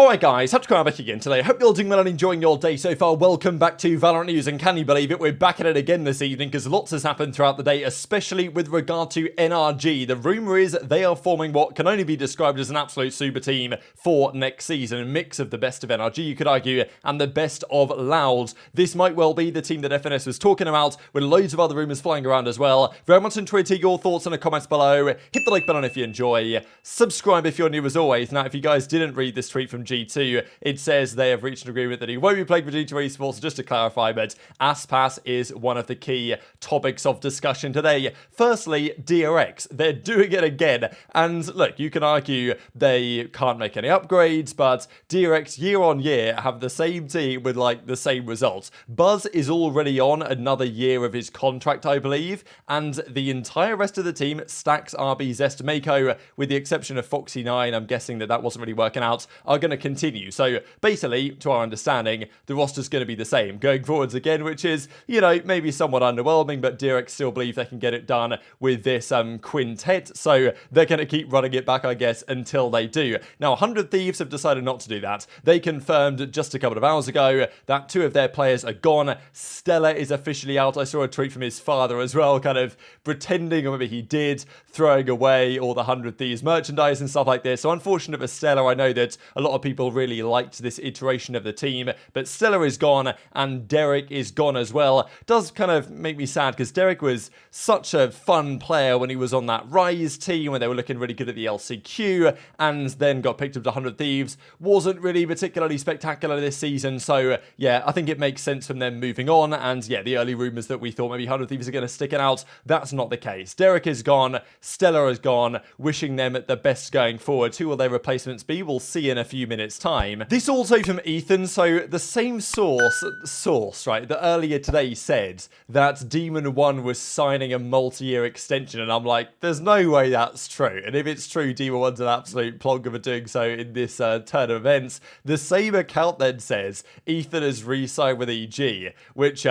Alright guys, TacticalRab back again today. Hope you're all doing well and enjoying your day so far. Welcome back to VALORANT News, and can you believe it, we're back at it again this evening because lots has happened throughout the day, especially with regard to NRG. The rumour is they are forming what can only be described as an absolute super team for next season. A mix of the best of NRG, you could argue, and the best of Loud. This might well be the team that FNS was talking about, with loads of other rumours flying around as well. Very much enjoyed to your thoughts in the comments below. Hit the like button if you enjoy. Subscribe if you're new as always. Now, if you guys didn't read this tweet from G2, it says they have reached an agreement that he won't be playing for G2 Esports. So just to clarify, but Aspas is one of the key topics of discussion today. Firstly, DRX, they're doing it again. And look, you can argue they can't make any upgrades, but DRX year on year have the same team with like the same results. Buzz is already on another year of his contract, I believe, and the entire rest of the team, Stacks, RB, Zest, Mako, with the exception of Foxy9, I'm guessing that wasn't really working out, are going to continue. So basically, to our understanding, the roster's going to be the same going forwards again, which is, you know, maybe somewhat underwhelming, but DRX still believe they can get it done with this quintet, so they're going to keep running it back, I guess, until they do. Now, 100 Thieves have decided not to do that. They confirmed just a couple of hours ago that 2 of their players are gone. Stella is officially out. I saw a tweet from his father as well, kind of pretending, or maybe he did, throwing away all the 100 Thieves merchandise and stuff like this. So unfortunate for Stella. I know that a lot of people really liked this iteration of the team, but Stella is gone and Derek is gone as well. Does kind of make me sad because Derek was such a fun player when he was on that Rise team when they were looking really good at the LCQ, and then got picked up to 100 Thieves. Wasn't really particularly spectacular this season, so yeah, I think it makes sense from them moving on. And yeah, the early rumours that we thought maybe 100 Thieves are going to stick it out, that's not the case. Derek is gone, Stella is gone, wishing them the best going forward. Who will their replacements be? We'll see in a few minutes' time. This also from Ethan, so the same source, right, that earlier today said that Demon 1 was signing a multi-year extension, and I'm like, there's no way that's true. And if it's true, Demon 1's an absolute plonker for doing so in this turn of events. The same account then says Ethan has re-signed with EG, which, you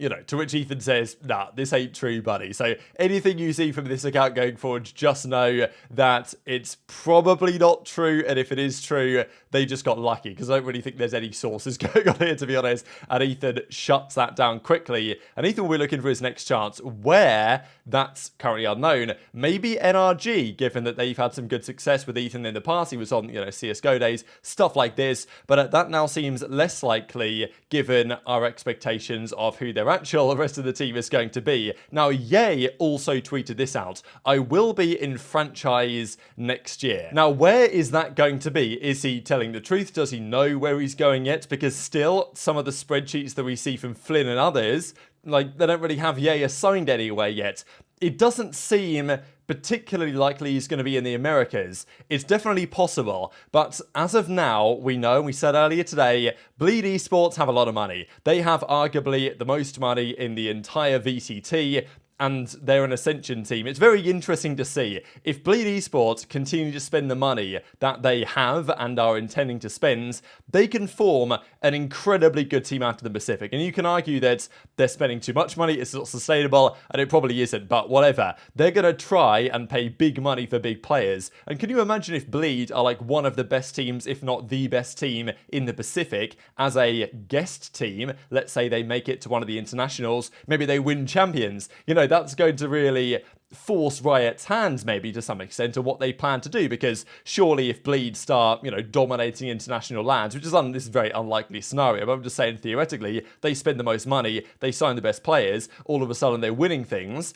know, to which Ethan says, nah, this ain't true, buddy. So anything you see from this account going forward, just know that it's probably not true, and if it is true, they just got lucky, because I don't really think there's any sources going on here, to be honest. And Ethan shuts that down quickly, and Ethan will be looking for his next chance. Where? That's currently unknown. Maybe NRG, given that they've had some good success with Ethan in the past. He was on, you know, CSGO days, stuff like this, but that now seems less likely given our expectations of who their actual rest of the team is going to be. Now, Ye also tweeted this out. I will be in franchise next year. Now, where is that going to be? Is he telling the truth? Does he know where he's going yet? Because still, some of the spreadsheets that we see from Flynn and others, like, they don't really have Ye assigned anywhere yet. It doesn't seem particularly likely he's going to be in the Americas. It's definitely possible, but as of now, we know, we said earlier today, Bleed Esports have a lot of money. They have arguably the most money in the entire VCT, and they're an Ascension team. It's very interesting to see. If Bleed Esports continue to spend the money that they have and are intending to spend, they can form an incredibly good team out of the Pacific. And you can argue that they're spending too much money, it's not sustainable, and it probably isn't, but whatever. They're going to try and pay big money for big players. And can you imagine if Bleed are like one of the best teams, if not the best team in the Pacific, as a guest team? Let's say they make it to one of the internationals, maybe they win champions. You know, that's going to really force Riot's hands, maybe, to some extent, on what they plan to do, because surely if Bleed start, you know, dominating international lands, which is this is a very unlikely scenario, but I'm just saying theoretically, they spend the most money, they sign the best players, all of a sudden they're winning things.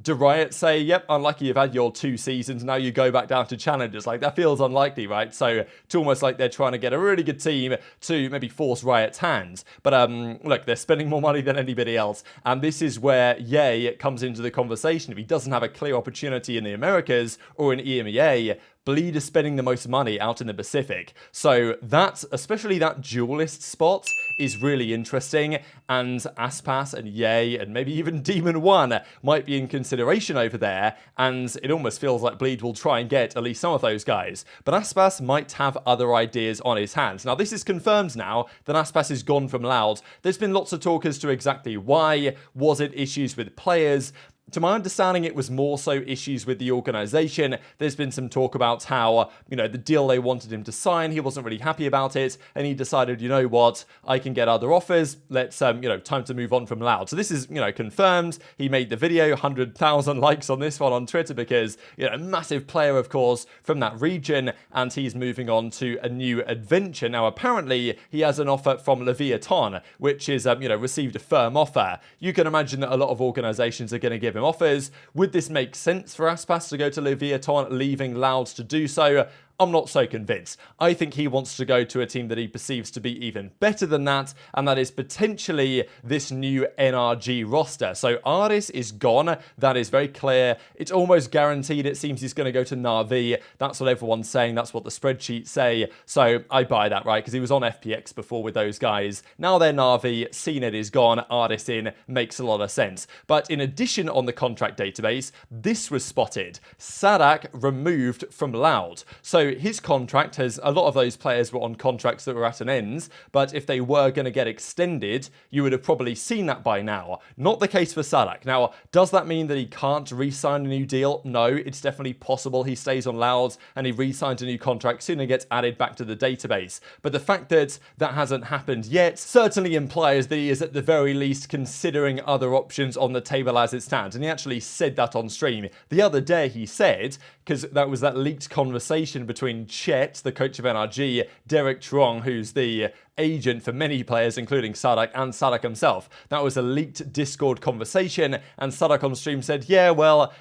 Do Riot say, yep, unlucky you've had your 2 seasons, now you go back down to challengers? Like, that feels unlikely, right? So it's almost like they're trying to get a really good team to maybe force Riot's hands. But look, they're spending more money than anybody else, and this is where Ye comes into the conversation. If he doesn't have a clear opportunity in the Americas or in EMEA, Bleed is spending the most money out in the Pacific. So that's, especially that duelist spot, is really interesting, and Aspas and Ye and maybe even Demon 1 might be in consideration over there, and it almost feels like Bleed will try and get at least some of those guys. But Aspas might have other ideas on his hands. Now, this is confirmed now that Aspas is gone from Loud. There's been lots of talk as to exactly why. Was it issues with players? to my understanding, it was more so issues with the organization. There's been some talk about how, the deal they wanted him to sign, he wasn't really happy about it, and he decided, you know what, I can get other offers. Let's, time to move on from Loud. So this is, confirmed. He made the video, 100,000 likes on this one on Twitter because, a massive player, of course, from that region, and he's moving on to a new adventure. Now, apparently, he has an offer from Leviathan, which is, received a firm offer. You can imagine that a lot of organizations are going to give him offers. Would this make sense for Aspas to go to Leviathan, leaving Loud to do so? I'm not so convinced. I think he wants to go to a team that he perceives to be even better than that, and that is potentially this new NRG roster. So Aris is gone. That is very clear. It's almost guaranteed. It seems he's going to go to Na'Vi. That's what everyone's saying. That's what the spreadsheets say. So I buy that, right? Because he was on FPX before with those guys. Now they're Na'Vi. CNED is gone. Aris in. Makes a lot of sense. But in addition, on the contract database, this was spotted. Saadhak removed from Loud. So his contract has, a lot of those players were on contracts that were at an end, but if they were going to get extended, you would have probably seen that by now. Not the case for Saadhak. Now, does that mean that he can't re-sign a new deal? No, it's definitely possible he stays on Loud and he re-signs a new contract soon and gets added back to the database. But the fact that that hasn't happened yet certainly implies that he is at the very least considering other options on the table as it stands. And he actually said that on stream. The other day he said, because that was that leaked conversation between Chet, the coach of NRG, Derek Trong, who's the agent for many players, including Saadhak and Saadhak himself. That was a leaked Discord conversation, and Saadhak on stream said, yeah, well,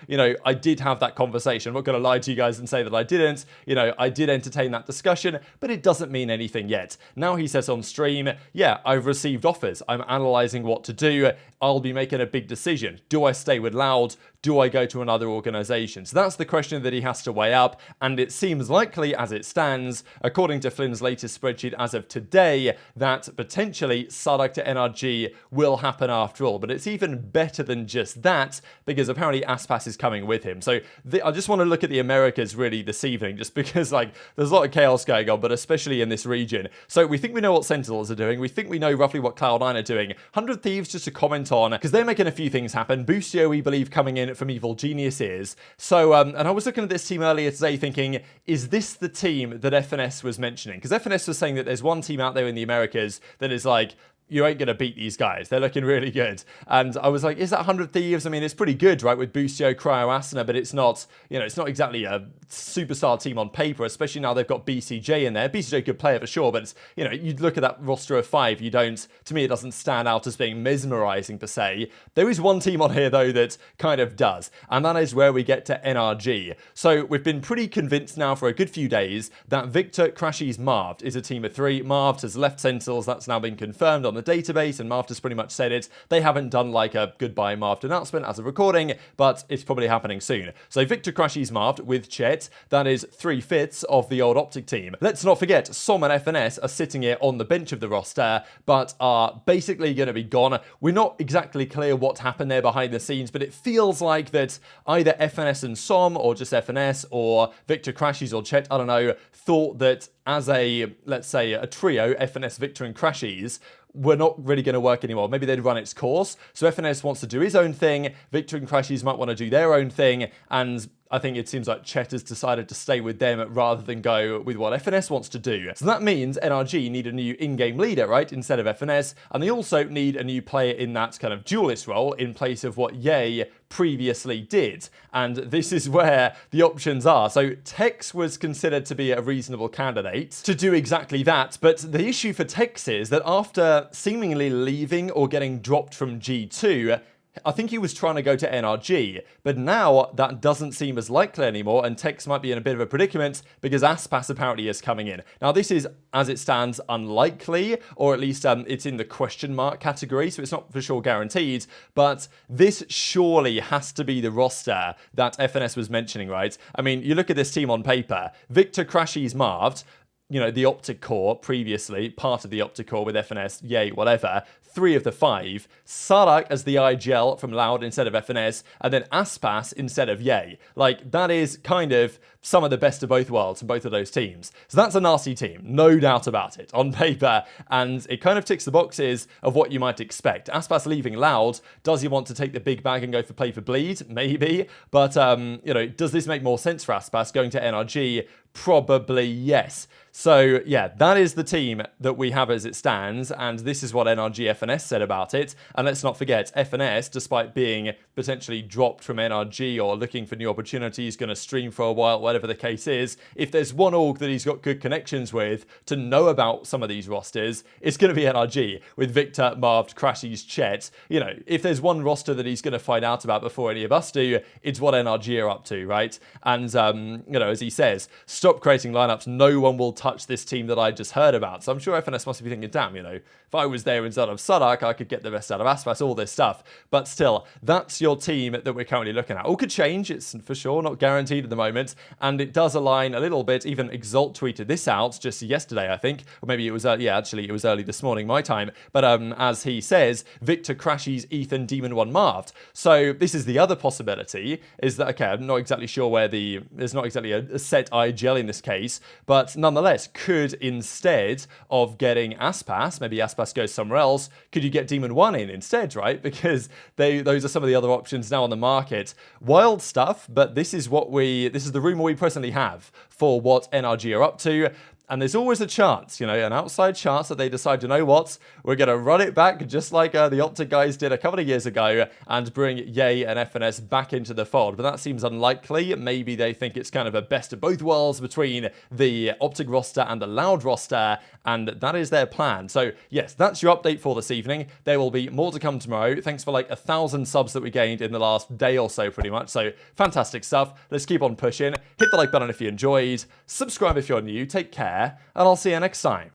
I did have that conversation. I'm not going to lie to you guys and say that I didn't. I did entertain that discussion, but it doesn't mean anything yet. Now he says on stream, yeah, I've received offers. I'm analyzing what to do. I'll be making a big decision. Do I stay with Loud? Do I go to another organization? So that's the question that he has to weigh up, and it seems likely as it stands, according to Flynn's latest spreadsheet as of today, that potentially Saadhak to NRG will happen after all. But it's even better than just that, because apparently Aspas is coming with him. So I just want to look at the Americas really this evening, just because there's a lot of chaos going on, but especially in this region. So we think we know what Sentinels are doing. We think we know roughly what Cloud9 are doing. 100 Thieves, just to comment on, because they're making a few things happen. Boostio, we believe, coming in from Evil Geniuses. So, and I was looking at this team earlier today thinking, is this the team that FNS was mentioning? Because FNS was saying that there's one team out there in the Americas that is like, you ain't going to beat these guys. They're looking really good. And I was like, is that 100 Thieves? I mean, it's pretty good, right, with Boostio, Cryo, Asuna, but it's not, it's not exactly a superstar team on paper, especially now they've got BCJ in there. BCJ, good player for sure, but you'd look at that roster of 5, to me, it doesn't stand out as being mesmerizing per se. There is one team on here, though, that kind of does, and that is where we get to NRG. So we've been pretty convinced now for a good few days that Victor Crashy's Marved is a team of 3. Marved has left Sentinels. That's now been confirmed on the database, and Marved has pretty much said it. They haven't done like a goodbye Marved announcement as a recording, but it's probably happening soon. So Victor Crashy's Marved with Chet, that is 3/5 of the old OpTic team. Let's not forget, Som and FNS are sitting here on the bench of the roster, but are basically going to be gone. We're not exactly clear what happened there behind the scenes, but it feels like that either FNS and Som, or just FNS, or Victor Crashy's or Chet, I don't know, thought that as a, let's say, a trio, FNS, Victor and Crashy's, were not really going to work anymore. Maybe they'd run its course. So FNS wants to do his own thing. Victor and Crashy's might want to do their own thing. And I think it seems like Chet has decided to stay with them rather than go with what FNS wants to do. So that means NRG need a new in-game leader, right, instead of FNS. And they also need a new player in that kind of duelist role in place of what Ye previously did. And this is where the options are. So Tex was considered to be a reasonable candidate to do exactly that. But the issue for Tex is that after seemingly leaving or getting dropped from G2, I think he was trying to go to NRG, but now that doesn't seem as likely anymore, and Tex might be in a bit of a predicament because Aspas apparently is coming in. Now, this is, as it stands, unlikely, or at least it's in the question mark category, so it's not for sure guaranteed, but this surely has to be the roster that FNS was mentioning, right? I mean, you look at this team on paper, Victor Crashy's Marved, the OpTic core previously, part of the OpTic core with FNS, yay, whatever, 3 of the 5, Saadhak as the IGL from Loud instead of FNS, and then Aspas instead of yay. Like, that is kind of some of the best of both worlds from both of those teams. So that's a nasty team, no doubt about it, on paper, and it kind of ticks the boxes of what you might expect. Aspas leaving Loud, does he want to take the big bag and go for play for bleed? Maybe, but does this make more sense for Aspas going to NRG? Probably yes. So yeah, that is the team that we have as it stands, and this is what NRG FNS said about it. And let's not forget, FNS, despite being potentially dropped from NRG or looking for new opportunities, going to stream for a while, whatever the case is, if there's one org that he's got good connections with to know about some of these rosters, it's going to be NRG, with Victor, Marved, Crashies, Chet. If there's one roster that he's going to find out about before any of us do, it's what NRG are up to, right? And, as he says, stop creating lineups, no one will touch this team that I just heard about. So I'm sure FNS must be thinking, damn, if I was there instead of Saadhak, I could get the best out of Aspas, all this stuff. But still, that's your team that we're currently looking at. All could change, it's for sure not guaranteed at the moment, and it does align a little bit. Even Exalt tweeted this out just yesterday, I think, or maybe it was, actually it was early this morning, my time, but as he says, Victor, Crashies, Ethan, Demon 1 Marved. So this is the other possibility, is that, okay, I'm not exactly sure where there's not exactly a set IGL in this case, but nonetheless, could instead of getting Aspas, maybe Aspas goes somewhere else, could you get Demon 1 in instead, right? Because those are some of the other options now on the market. Wild stuff, but this is the rumor we presently have for what NRG are up to. And there's always a chance, an outside chance that they decide, we're going to run it back just like the OpTic guys did a couple of years ago and bring Ye and FNS back into the fold. But that seems unlikely. Maybe they think it's kind of a best of both worlds between the OpTic roster and the Loud roster, and that is their plan. So yes, that's your update for this evening. There will be more to come tomorrow. Thanks for 1,000 subs that we gained in the last day or so, pretty much. So fantastic stuff. Let's keep on pushing. Hit the like button if you enjoyed. Subscribe if you're new. Take care, and I'll see you next time.